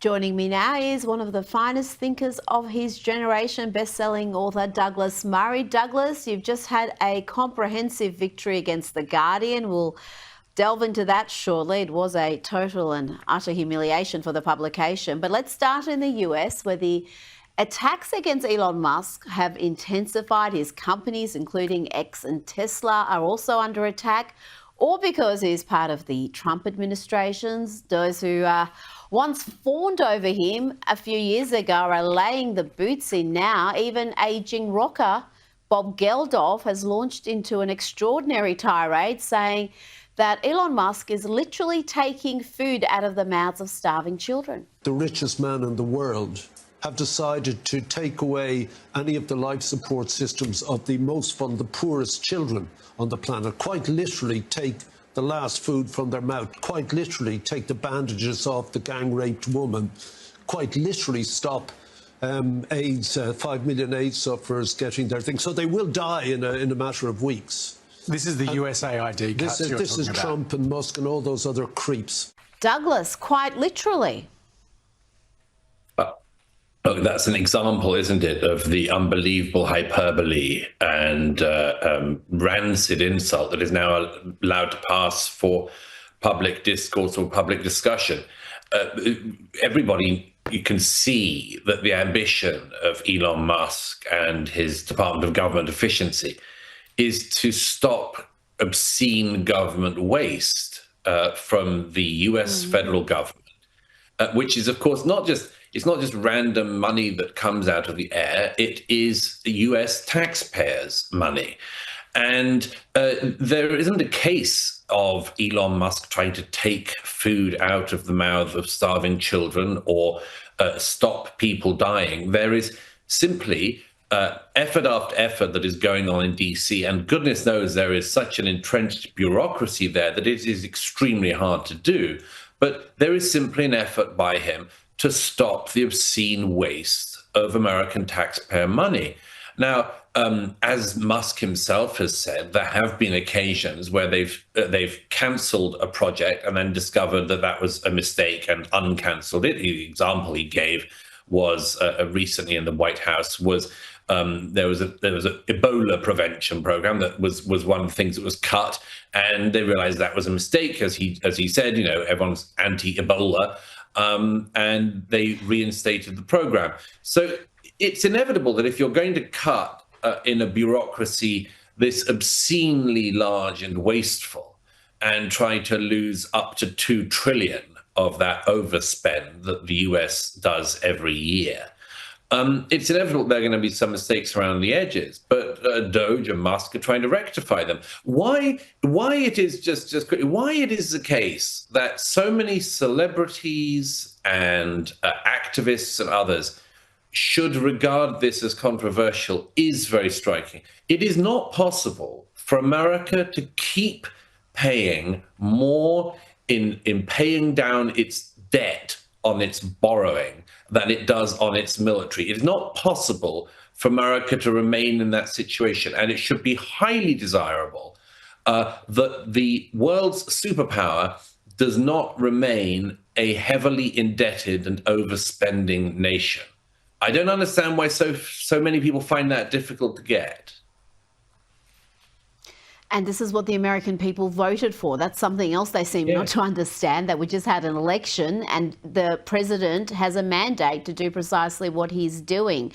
Joining me now is one of the finest thinkers of his generation, best-selling author Douglas Murray. Douglas, you've just had a comprehensive victory against The Guardian. We'll delve into that shortly. It was a total and utter humiliation for the publication. But let's start in the US, where the attacks against Elon Musk have intensified. His companies, including X and Tesla, are also under attack, all because he's part of the Trump administrations. Those who once fawned over him a few years ago are laying the boots in now. Even ageing rocker Bob Geldof has launched into an extraordinary tirade saying that Elon Musk is literally taking food out of the mouths of starving children. The richest man in the world have decided to take away any of the life support systems of the the poorest children on the planet, quite literally take the last food from their mouth, quite literally take the bandages off the gang-raped woman, quite literally stop AIDS, 5 million AIDS sufferers getting their things. So they will die in a matter of weeks. This is the USAID cuts you're This is talking about. Trump and Musk and all those other creeps. Douglas, quite literally. Look, that's an example, isn't it, of the unbelievable hyperbole and rancid insult that is now allowed to pass for public discourse or public discussion. Everybody, you can see that the ambition of Elon Musk and his Department of Government Efficiency is to stop obscene government waste from the US federal government, which is, of course, it's not just random money that comes out of the air. It is the US taxpayers' money. And there isn't a case of Elon Musk trying to take food out of the mouth of starving children or stop people dying. There is simply effort after effort that is going on in DC. And goodness knows there is such an entrenched bureaucracy there that it is extremely hard to do. But there is simply an effort by him to stop the obscene waste of American taxpayer money. Now, as Musk himself has said, there have been occasions where they've cancelled a project and then discovered that that was a mistake and uncancelled it. The example he gave was recently in the White House was there was an Ebola prevention program that was one of the things that was cut, and they realized that was a mistake. As he said, everyone's anti-Ebola. And they reinstated the program. So it's inevitable that if you're going to cut in a bureaucracy this obscenely large and wasteful and try to lose up to $2 trillion of that overspend that the US does every year, it's inevitable there are going to be some mistakes around the edges, but Doge and Musk are trying to rectify them. Why it is why it is the case that so many celebrities and activists and others should regard this as controversial is very striking. It is not possible for America to keep paying more in paying down its debt on its borrowing than it does on its military. It is not possible for America to remain in that situation, and it should be highly desirable that the world's superpower does not remain a heavily indebted and overspending nation. I don't understand why so many people find that difficult to get. And this is what the American people voted for. That's something else they seem not to understand, that we just had an election and the president has a mandate to do precisely what he's doing.